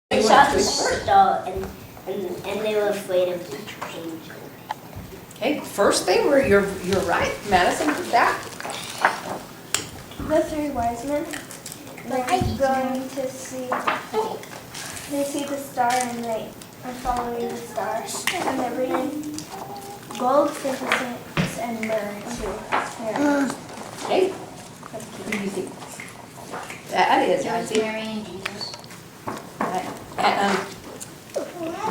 They saw the star and they were afraid of the angel. Okay, first thing, you're right. Madison put that. The three wise men, they're going to see, they see the star and they are following the star. And they're bringing gold, frankincense, and myrrh to Mary. Okay. What do you think? That is, I think. Mary and Jesus.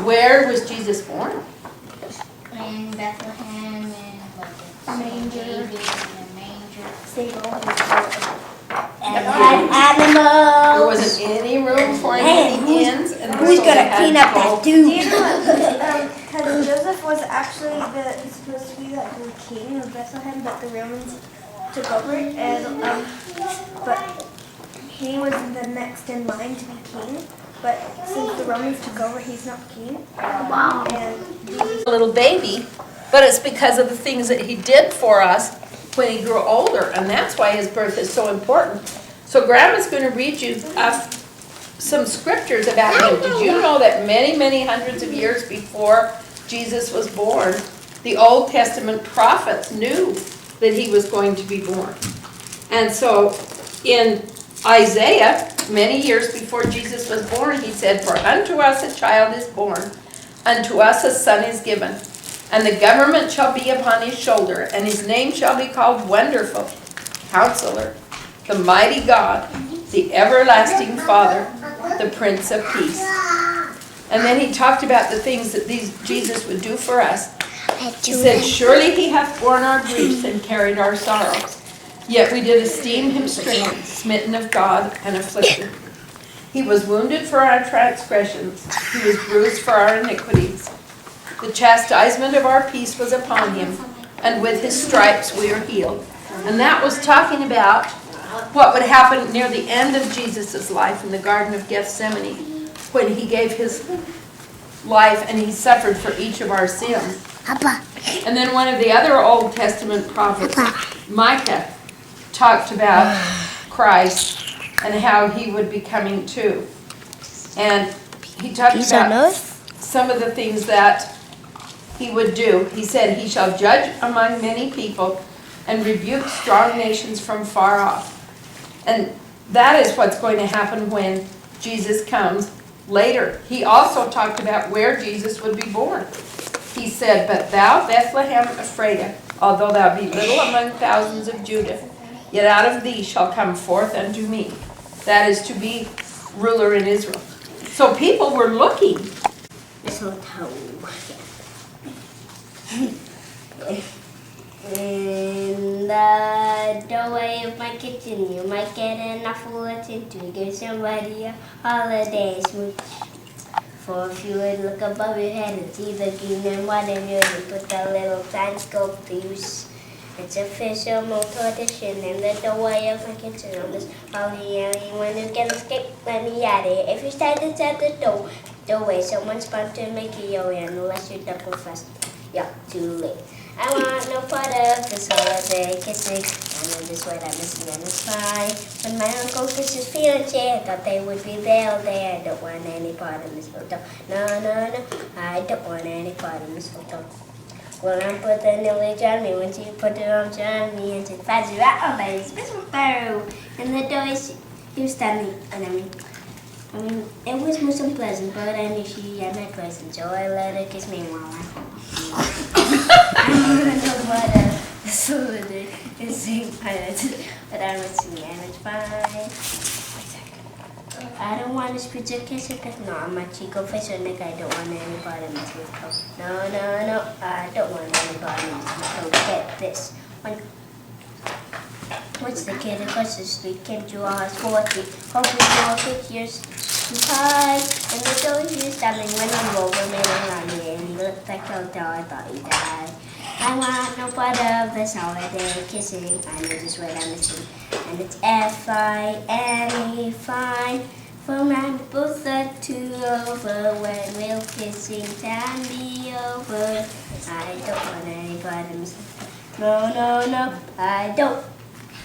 Where was Jesus born? In Bethlehem and like Manger. David in a manger. Stable. And had There animals. wasn't any room for any hens. And Who's so gonna they had clean up that gold. Do you dude? know, because Joseph was actually supposed to be like the king of Bethlehem, but the Romans took over it, and but he was the next in line to be king. But since the Romans took over, he's not king. Wow. And A little baby, but it's because of the things that he did for us when he grew older, and that's why his birth is so important. So Grandma's going to read you some scriptures about him. Did you know that many, many hundreds of years before Jesus was born, the Old Testament prophets knew that he was going to be born? And so in Isaiah, many years before Jesus was born, he said, "For unto us a child is born, unto us a son is given, and the government shall be upon his shoulder, and his name shall be called Wonderful, Counselor, the Mighty God, the Everlasting Father, the Prince of Peace." And then he talked about the things that Jesus would do for us. He said, "Surely he hath borne our griefs and carried our sorrows. Yet we did esteem him stricken, smitten of God, and afflicted. He was wounded for our transgressions, he was bruised for our iniquities. The chastisement of our peace was upon him, and with his stripes we are healed." And that was talking about what would happen near the end of Jesus' life in the Garden of Gethsemane, when he gave his life and he suffered for each of our sins. And then one of the other Old Testament prophets, Micah, talked about Christ and how he would be coming too. And he talked about some of the things that he would do. He said, "He shall judge among many people and rebuke strong nations from far off." And that is what's going to happen when Jesus comes later. He also talked about where Jesus would be born. He said, "But thou, Bethlehem Ephrathah, although thou be little among thousands of Judah, yet out of thee shall come forth unto me." That is to be ruler in Israel. So people were looking. Mistletoe. In the doorway of my kitchen, you might get enough fortune to give somebody a holiday smooch. For if you would look above your head and see the green and white and you put the little telescope to use. It's official tradition in the doorway of my kitchen on this holiday. When you can escape, let me at it. If you stand inside the doorway, someone's bound to make you yo, unless you double fast. Yeah, too late. I want no part of this holiday kissing. I know this word I'm missing and it's fine. When my uncle kisses fiancé, I thought they would be there all day. I don't want any part of mistletoe. No, no, no, I don't want any part of mistletoe. Well, I put the knowledge on me when she put it on me and said, "Fuzzy, that ladies, mistletoe." And the door he was standing, and I mean, it was most unpleasant, but I knew she had my present, so I let her kiss me while I I don't know what this holiday is saying, but I'm missing and it's fine. I don't want to spit your kiss because no, I'm a Chico Fisher, Nick. I don't want anybody to mistletoe. No, no, no, I don't want anybody to mistletoe. Get this one. What's the kid across the street came to us 40, hoping for 50 years too high. And the door he was standing when I'm over, made around me, and he looked like a hotel. I thought he died. I want no part of this holiday kissing. I know just what I'm missing. And it's F-I-N-E, fine. For my both are too over. When will kissing time be over? I don't want anybody to miss. No, no, no, I don't.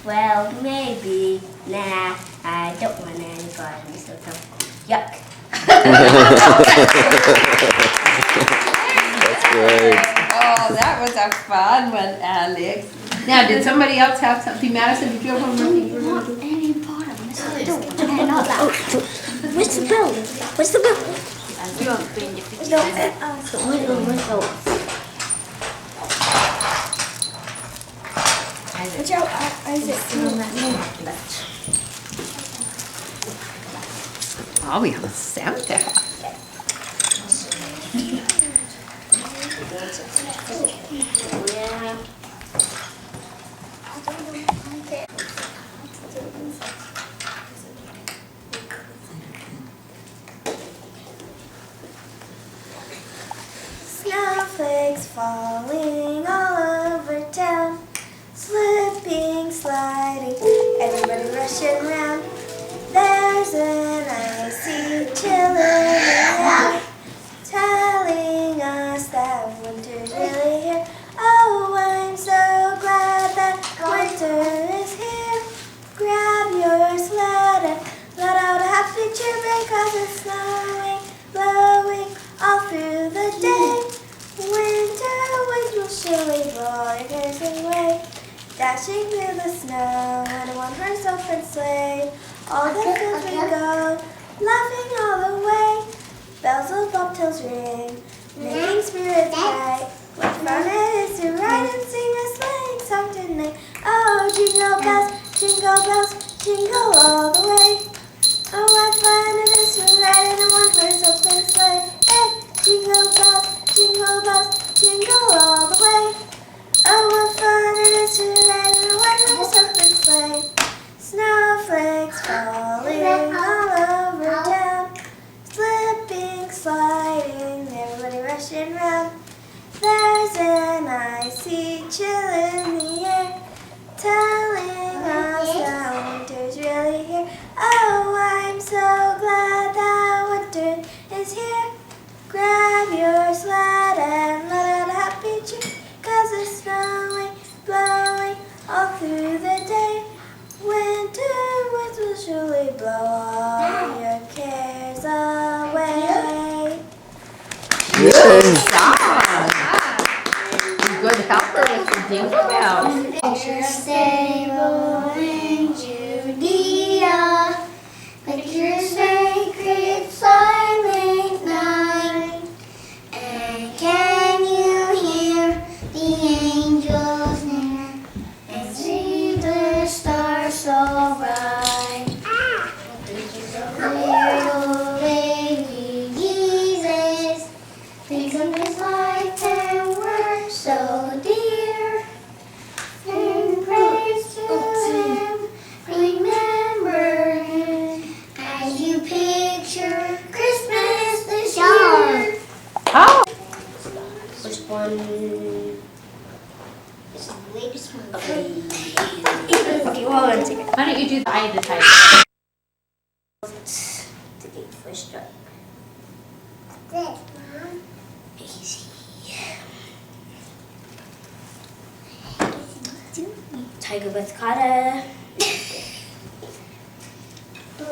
Well, maybe. Nah, I don't want anybody to miss. Yuck. That's great. Oh, that was a fun one, Alex. Now, did somebody else have something? Madison, did you have one more thing you were going to do? Any part of Mrs. Not that. Where's the bill? Where's the bill? Watch out, Isaac. Oh, we have a Santa hat. Yeah. Snowflakes falling all over town, slipping, sliding, everybody rushing around. There's an icy chill in the air, telling us that winter's really here. Oh, I'm so glad that winter is here. Grab your sled and let out a happy cheer because it's snowing, blowing all through the day. Winter winds will surely blow all your cares away. Dashing through the snow in a one-horse open sleigh. All the fields we go, laughing all the way. Bells will bobtails ring, making spirits bright. What fun it is to ride and sing a sleighing song tonight. Oh, jingle bells, jingle all the way. Oh, what fun it is to ride in a one-horse open sleigh. Hey, jingle bells, jingle all the way. Oh, what fun it is to ride in a one-horse open sleigh. Snowflakes falling all over town, slipping, sliding, everybody rushing round. There's an icy chill in the air, telling us that winter's really here. Oh, I'm so glad that winter is here. Grab your sled and let out a happy cheer, 'cause it's snowing, blowing all through the day. Winter winds will surely blow all your cares away. Good song. Good helper with the jingle bells. Stable in Judea, picture sacred silent night. And can you hear the angels near and see the stars so bright? Little baby Jesus, think of his life and work so dear. And praise to him, remember him as you picture Christmas this year. Oh, Which one is the latest one? Okay. Okay, hold on a second. Why don't you do the eye of the tiger? To get first up. This, Easy. Tiger with Carter. Okay. Go.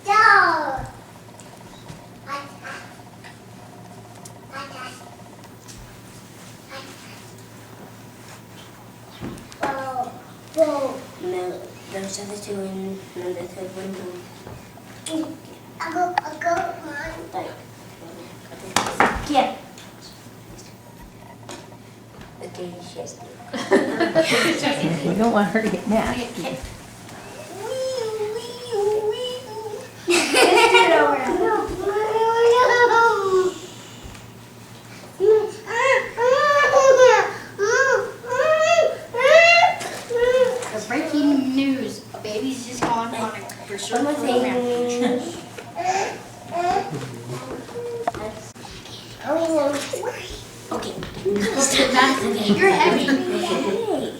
Go. Go. No, those are the two and no, the third one. No. I'll go, Mom. Like, yeah. Okay, she's we don't want her to get mad. Let's do it over. The breaking news, a baby's just gone on a one more thing. Okay. You're heavy. Hey.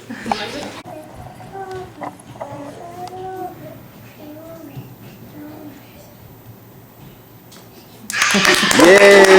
Yay!